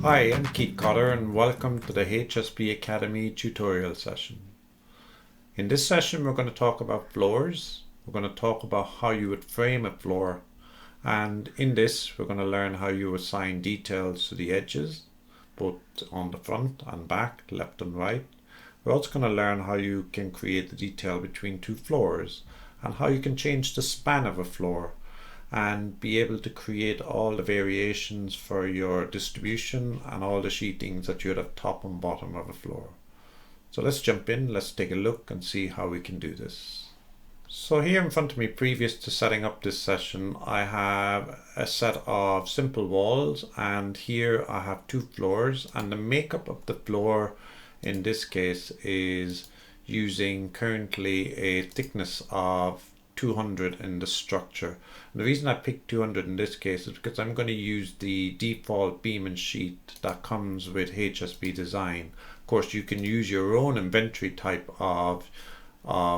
Hi, I'm Keith Cotter and welcome to the HSB Academy tutorial session. In this session we're going to talk about floors, we're going to talk about how you would frame a floor, and in this we're going to learn how you assign details to the edges, both on the front and back, left and right. We're also going to learn how you can create the detail between two floors and how you can change the span of a floor and be able to create all the variations for your distribution and all the sheetings that you would have top and bottom of a floor. So let's jump in, let's take a look and see how we can do this. So here in front of me, previous to setting up this session, I have a set of simple walls, and here I have two floors, and the makeup of the floor in this case is using currently a thickness of 200 in the structure. And the reason I picked 200 in this case is because I'm going to use the default beam and sheet that comes with hsbDesign. Of course, you can use your own inventory type of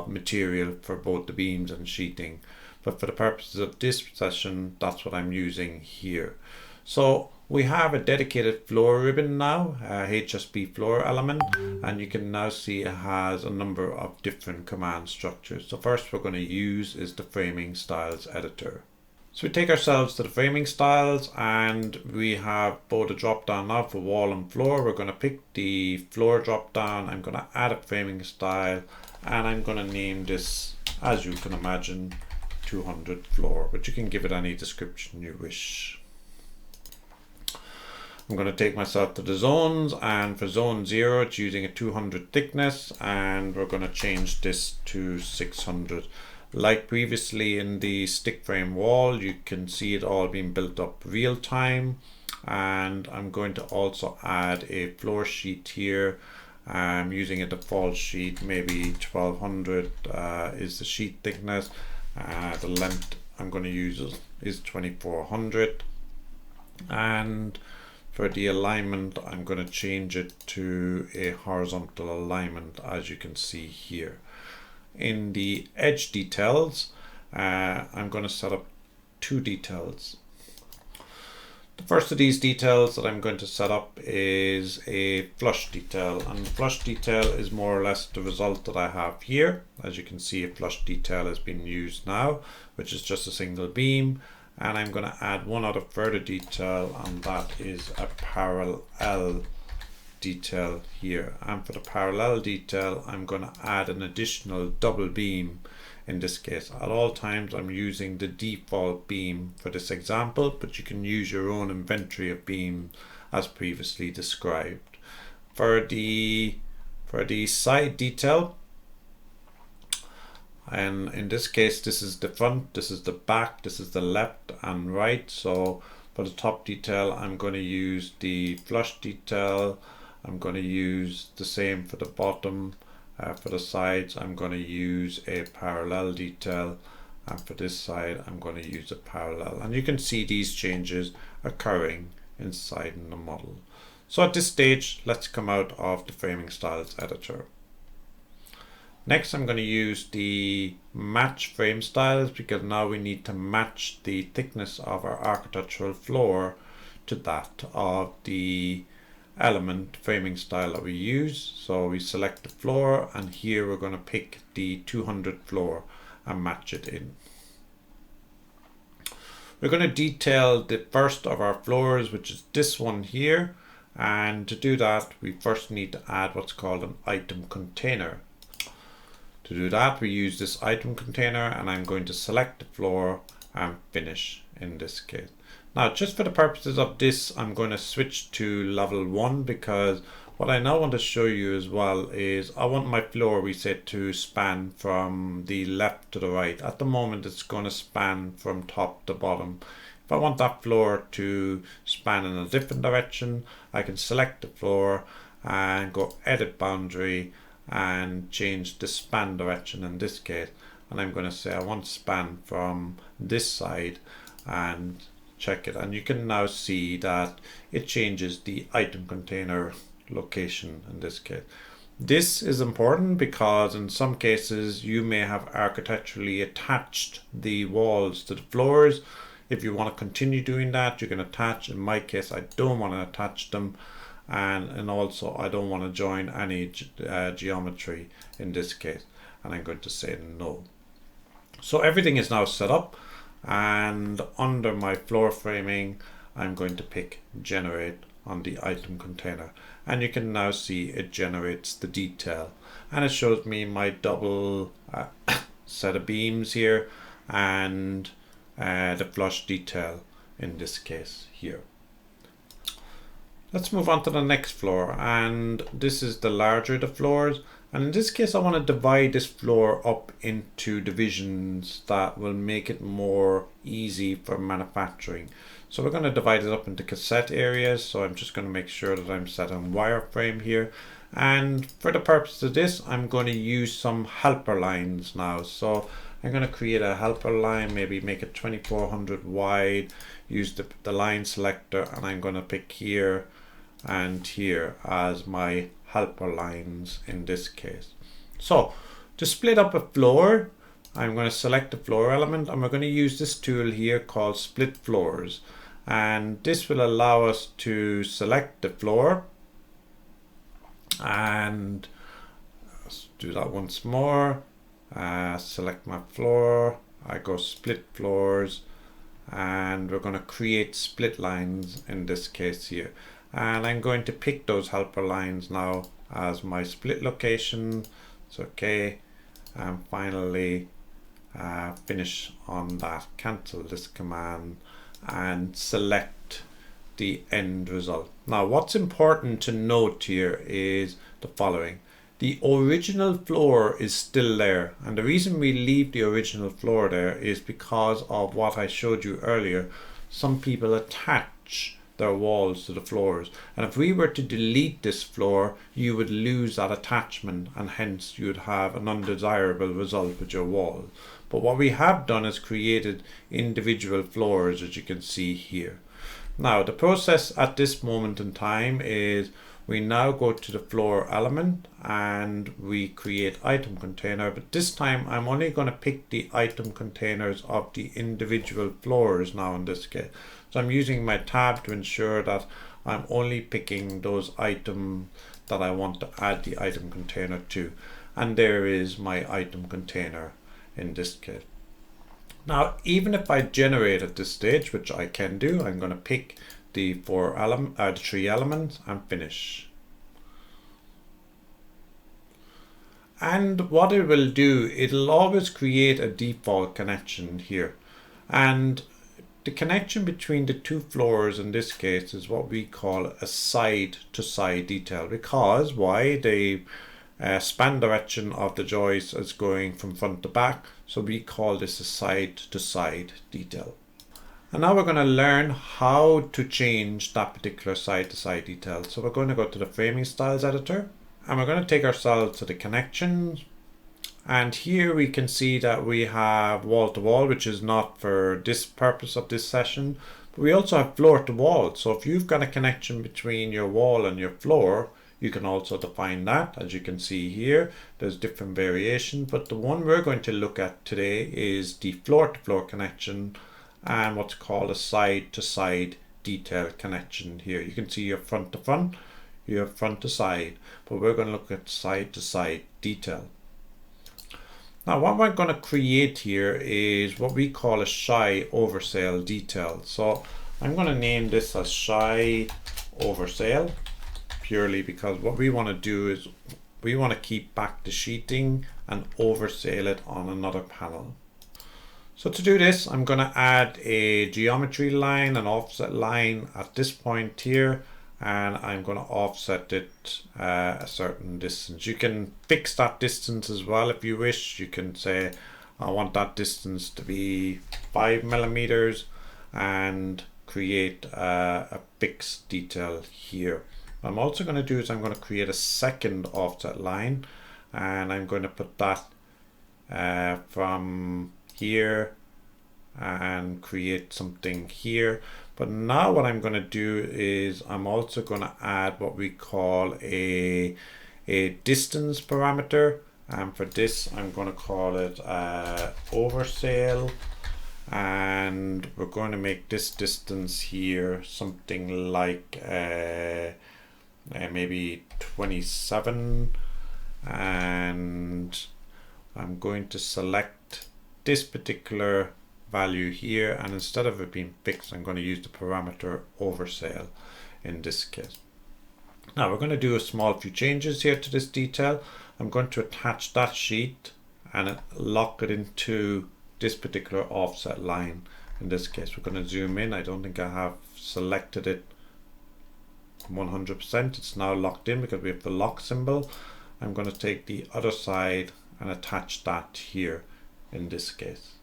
material for both the beams and sheeting, but for the purposes of this session, that's what I'm using here. So we have a dedicated floor ribbon now, hsbFloorElement, and you can now see it has a number of different command structures. So first we're going to use is the framing styles editor. So we take ourselves to the framing styles, and we have both a drop down now for wall and floor. We're going to pick the floor drop down. I'm going to add a framing style, and I'm going to name this, as you can imagine, 200 floor, but you can give it any description you wish. I'm going to take myself to the zones, and for zone 0 it's using a 200 thickness, and we're going to change this to 600. Like previously in the stick frame wall, you can see it all being built up real time, and I'm going to also add a floor sheet here. I'm using a default sheet, maybe 1200 is the sheet thickness. The length I'm going to use is 2400, and for the alignment, I'm going to change it to a horizontal alignment, as you can see here. In the edge details, I'm going to set up two details. The first of these details that I'm going to set up is a flush detail, and the flush detail is more or less the result that I have here. As you can see, a flush detail has been used now, which is just a single beam. And I'm going to add one other further detail, and that is a parallel detail here. And for the parallel detail, I'm going to add an additional double beam. In this case, at all times I'm using the default beam for this example, but you can use your own inventory of beams as previously described. For the side detail, and in this case this is the front, this is the back, this is the left and right. So for the top detail I'm going to use the flush detail. I'm going to use the same for the bottom. For the sides I'm going to use a parallel detail, and for this side I'm going to use a parallel, and you can see these changes occurring inside in the model. So at this stage, let's come out of the framing styles editor. Next, I'm going to use the match frame styles, because now we need to match the thickness of our architectural floor to that of the element framing style that we use. So we select the floor, and here we're going to pick the 200 floor and match it in. We're going to detail the first of our floors, which is this one here, and to do that we first need to add what's called an item container. To do that, we use this item container, and I'm going to select the floor and finish in this case. Now, just for the purposes of this, I'm going to switch to level 1, because what I now want to show you as well is I want my floor reset to span from the left to the right. At the moment, it's going to span from top to bottom. If I want that floor to span in a different direction, I can select the floor and go edit boundary and change the span direction in this case, and I'm going to say I want span from this side and check it, and you can now see that it changes the item container location in this case. This is important because in some cases you may have architecturally attached the walls to the floors. If you want to continue doing that, you can attach. In my case, I don't want to attach them, and also I don't want to join any geometry in this case, and I'm going to say no. So everything is now set up, and under my floor framing I'm going to pick generate on the item container, and you can now see it generates the detail, and it shows me my double set of beams here and the flush detail in this case here. Let's move on to the next floor, and this is the larger the floors, and in this case I want to divide this floor up into divisions that will make it more easy for manufacturing. So we're going to divide it up into cassette areas, so I'm just going to make sure that I'm set on wireframe here, and for the purpose of this I'm going to use some helper lines now. So I'm going to create a helper line, maybe make it 2400 wide, use the line selector, and I'm going to pick here and here as my helper lines in this case. So to split up a floor, I'm going to select the floor element, and we're going to use this tool here called split floors, and this will allow us to select the floor, and let's do that once more. Select my floor, I go split floors, and we're going to create split lines in this case here, and I'm going to pick those helper lines now as my split location. It's okay, and finally finish on that, cancel this command and select the end result. Now what's important to note here is the following. The original floor is still there, and the reason we leave the original floor there is because of what I showed you earlier. Some people attach their walls to the floors, and if we were to delete this floor, you would lose that attachment, and hence you would have an undesirable result with your wall. But what we have done is created individual floors, as you can see here. Now the process at this moment in time is we now go to the floor element and we create item container, but this time I'm only going to pick the item containers of the individual floors now in this case. So I'm using my tab to ensure that I'm only picking those items that I want to add the item container to, and there is my item container in this case. Now even if I generate at this stage, which I can do, I'm going to pick the three elements and finish. And what it will do, it'll always create a default connection here, and the connection between the two floors in this case is what we call a side to side detail, because why? The span direction of the joist is going from front to back, so we call this a side to side detail. And now we're going to learn how to change that particular side to side detail. So we're going to go to the framing styles editor, and we're going to take ourselves to the connections, and here we can see that we have wall to wall, which is not for this purpose of this session, but we also have floor to wall. So if you've got a connection between your wall and your floor, you can also define that. As you can see here, there's different variations, but the one we're going to look at today is the floor to floor connection and what's called a side to side detail connection here. You can see your front to front, you have front to side, but we're going to look at side to side detail. Now what we're going to create here is what we call a shy oversail detail. So I'm going to name this as shy oversail, purely because what we want to do is we want to keep back the sheeting and oversail it on another panel. So to do this, I'm going to add a geometry line, an offset line at this point here, and I'm going to offset it a certain distance. You can fix that distance as well if you wish. You can say I want that distance to be 5 millimeters and create a fixed detail here. What I'm also going to do is I'm going to create a second offset line, and I'm going to put that from here and create something here. But now what I'm going to do is I'm also going to add what we call a distance parameter, and for this I'm going to call it oversail, and we're going to make this distance here something like maybe 27, and I'm going to select this particular value here, and instead of it being fixed, I'm going to use the parameter oversail in this case. Now we're going to do a small few changes here to this detail. I'm going to attach that sheet and lock it into this particular offset line. In this case, we're going to zoom in. I don't think I have selected it 100%. It's now locked in because we have the lock symbol. I'm going to take the other side and attach that here in this case.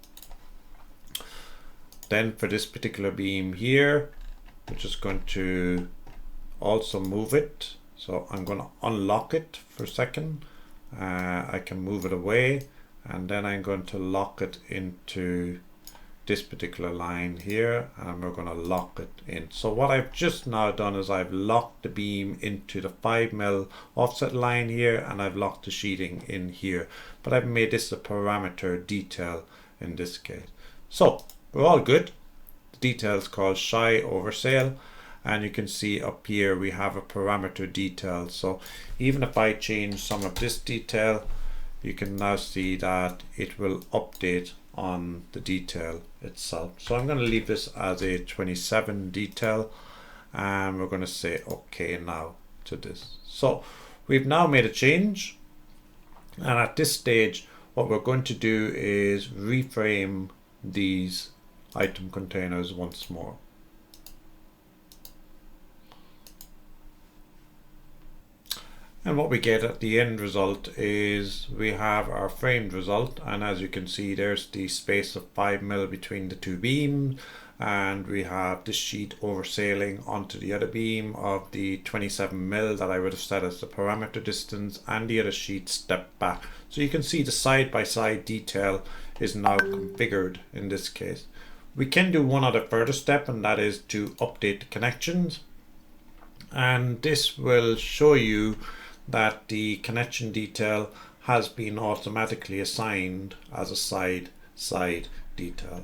Then for this particular beam here, we're just going to also move it. So I'm going to unlock it for a second. I can move it away, and then I'm going to lock it into this particular line here, and we're going to lock it in. So what I've just now done is I've locked the beam into the 5mm offset line here, and I've locked the sheeting in here, but I've made this a parameter detail in this case. So we're all good. The detail is called shy oversail, and you can see up here we have a parameter detail. So even if I change some of this detail, you can now see that it will update on the detail itself. So I'm going to leave this as a 27 detail, and we're going to say OK now to this. So we've now made a change, and at this stage what we're going to do is reframe these item containers once more. And what we get at the end result is we have our framed result, and as you can see there's the space of 5mm between the two beams, and we have this sheet oversailing onto the other beam of the 27mm that I would have set as the parameter distance, and the other sheet stepped back. So you can see the side-by-side detail is now configured in this case. We can do one other further step, and that is to update the connections, and this will show you that the connection detail has been automatically assigned as a side detail.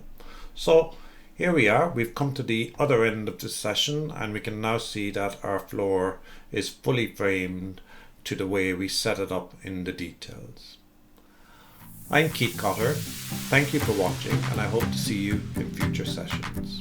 So here we are, we've come to the other end of this session, and we can now see that our floor is fully framed to the way we set it up in the details. I'm Keith Cotter, thank you for watching, and I hope to see you in future sessions.